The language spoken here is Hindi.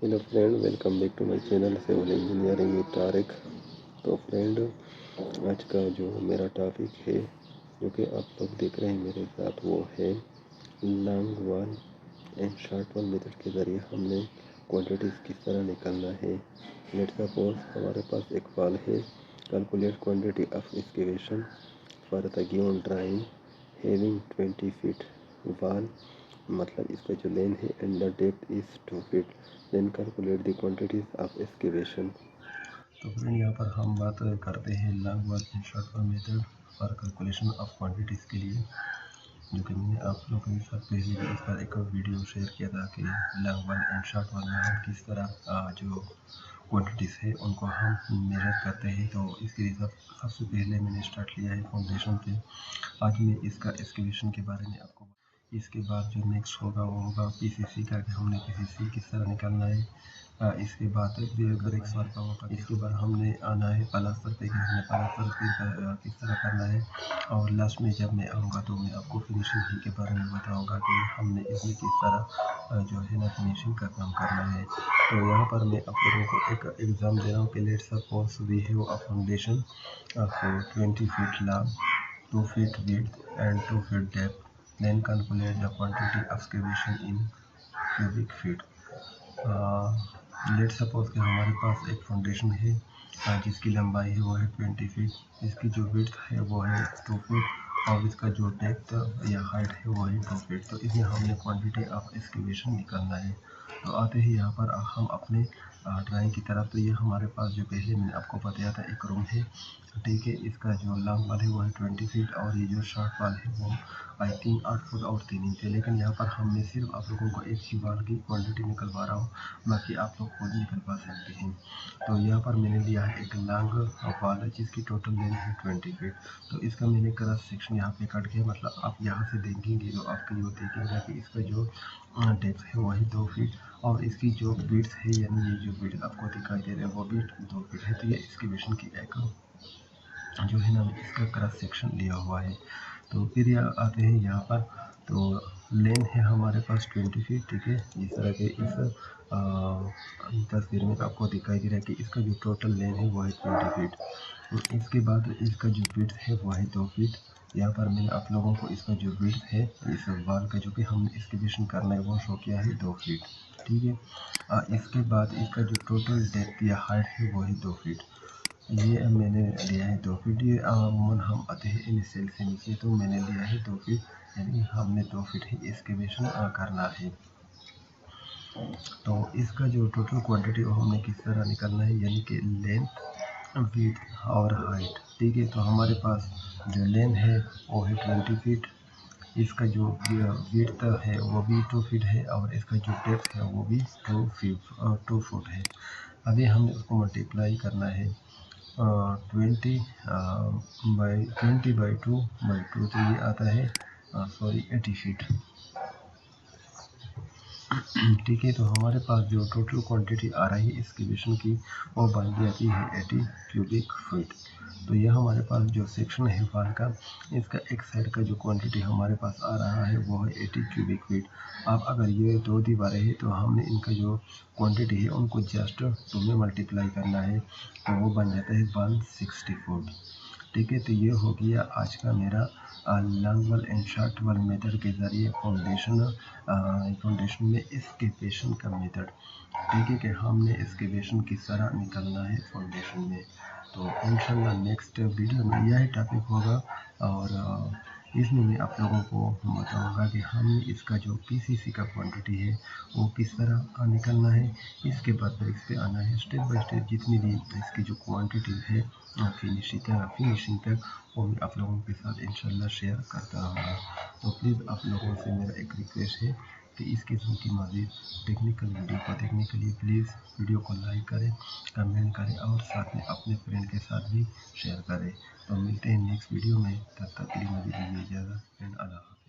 Hello friend, welcome back to my channel civil engineering with Tariq. तो फ्रेंड, आज का जो मेरा टॉपिक है जो कि आप लोग देख रहे हैं मेरे साथ, वो है long wall and short wall method के ज़रिए हमने क्वांटिटीज़ किस तरह निकालना है। लेट्स सपोज हमारे पास एक वॉल है। Calculate quantity of excavation for the given drawing having 20 feet wall, मतलब इसका जो लेंथ है and the depth is 2 feet. Then calculate the quantities of excavation. तो फ्रेंड, यहाँ पर हम बात करते हैं long wall and short wall method for calculation of quantities के लिए, जो कि मैंने आप लोगों के साथ पहले भी इस पर एक वीडियो शेयर किया था कि long wall and short wall में हम किस तरह जो क्वांटिटीज़ है उनको हम मेजर करते हैं। तो इसके लिए सबसे पहले मैंने स्टार्ट लिया है फाउंडेशन से। आज मैं इसका एक्सकेवेशन के बारे में आपको, इसके बाद जो नेक्स्ट होगा वो होगा पीसीसी करके हमने पीसीसी किस तरह निकालना है। इसके बाद ब्रेक वर्क का होगा। इसके बाद हमने आना है प्लास्टर पे कि हमने प्लास्टर किस तरह करना है। और लास्ट में जब मैं आऊँगा तो मैं आपको फिनिशिंग ही के बारे में बताऊँगा कि हमने इसमें किस तरह जो है ना फिनिशिंग का काम करना है। तो यहाँ पर मैं आप लोगों को एक एग्ज़ाम दे रहा हूँ कि let's suppose we have a foundation of 20 feet long, 2 feet width and 2 feet depth. Then calculate the quantity of excavation in cubic feet. Let's suppose कि हमारे पास एक फाउंडेशन है जिसकी लंबाई है वो है 20 फीट, इसकी जो विड्थ है वो है 2 फीट और इसका जो डेप्थ या हाइट है वो है 2 फीट। तो इसमें हमने क्वांटिटी ऑफ एक्सकेवेशन निकालना है। तो आते ही यहाँ पर हम अपने ड्राइंग की तरफ। तो ये हमारे पास जो पहले मैंने आपको बताया था एक रूम है, ठीक है। इसका जो लॉन्ग वाल है वो है 20 फीट और ये जो शॉर्ट वाल है वो आई थिंक 8 फुट और 3 इंच है। लेकिन यहाँ पर हमने सिर्फ आप लोगों को एक ही वाल की क्वांटिटी निकलवा रहा हूँ, बाकी आप लोग खुद निकलवा सकते हैं। तो यहाँ पर मैंने लिया है एक लॉन्ग वाल जिसकी टोटल लेंथ है 20 फीट। तो इसका मैंने क्रॉस सेक्शन यहाँ पे कट किया, मतलब आप यहाँ से देखेंगे तो आपको ये देखेंगे कि इसका जो डेप्थ है वही 2 फीट और इसकी जो विड्थ है, यानी ये जो विड्थ आपको दिखाई दे रहा है वो भी 2 फीट है। तो ये एक्सकेवेशन की एक जो है ना इसका क्रॉस सेक्शन लिया हुआ है। तो फिर आते हैं यहाँ पर। तो लेंथ है हमारे पास 20 फीट, ठीक है। इस तरह के इस तस्वीर में आपको दिखाई दे रहा है कि इसका जो टोटल लेंथ है वो है 20 फीट। इसके बाद इसका जो विड्थ है वो है 2 फीट। यहाँ पर मैंने आप लोगों को इसका जो विड्थ है इस वाल का जो कि हमने एक्सकेवेशन करना है वो शो किया है 2 फीट, ठीक है। इसके बाद इसका जो टोटल डेप्थ या हाइट है वो है 2 फीट। ये मैंने लिया है 2 फीट। ये अमूमन हम आते हैं इन सेल से नीचे, तो मैंने लिया है 2 फीट, यानी हमने 2 फीट ही एक्सकेवेशन करना है। तो इसका जो टोटल क्वांटिटी वो हमने किस तरह निकालना है, यानी कि लेंथ, विड्थ और हाइट, ठीक है। तो हमारे पास जो लेंथ है वो है 20 फीट, इसका जो विड्थ है वो भी 2 फीट है और इसका जो डेप्थ है वो भी 2 फुट है। अभी हमें उसको मल्टीप्लाई करना है 20/2 तो ये आता है 80 फीट, ठीक है। तो हमारे पास जो टोटल क्वांटिटी आ रही है एक्सकेवेशन की वो बन जाती है 80 क्यूबिक फीट। तो यह हमारे पास जो सेक्शन है वाल का, इसका एक साइड का जो क्वांटिटी हमारे पास आ रहा है वो है 80 क्यूबिक फीट। अब अगर ये 2 दीवारें हैं तो हमने इनका जो क्वांटिटी है उनको जस्ट 2 में मल्टीप्लाई करना है, तो वो बन जाता है 160 फुट, ठीक है। तो ये हो गया आज का मेरा long wall and short wall method के ज़रिए फाउंडेशन में एक्सकेवेशन का मेथड, ठीक है, कि हमने एक्सकेवेशन किस तरह निकालना है फाउंडेशन में। तो इंशाल्लाह नेक्स्ट वीडियो में यही टॉपिक होगा और इसमें मैं आप लोगों को बताऊंगा कि हमने इसका जो पीसीसी का क्वांटिटी है वो किस तरह निकलना है। इसके बाद ब्रेक्स पे आना है, स्टेप बाय स्टेप जितनी भी इसकी जो क्वांटिटी है फिनिशिंग तक वो मैं आप लोगों के साथ इंशाल्लाह शेयर करता रहूँगा। तो प्लीज़ आप लोगों से मेरा एक रिक्वेस्ट है कि इस किस्म की मज़ीद टेक्निकल वीडियो को देखने के लिए प्लीज़ वीडियो को लाइक करें, कमेंट करें और साथ में अपने फ्रेंड के साथ भी शेयर करें। तो मिलते हैं नेक्स्ट वीडियो में, तब तक के लिए मुझे दीजिए इजाज़त एंड अल्लाह।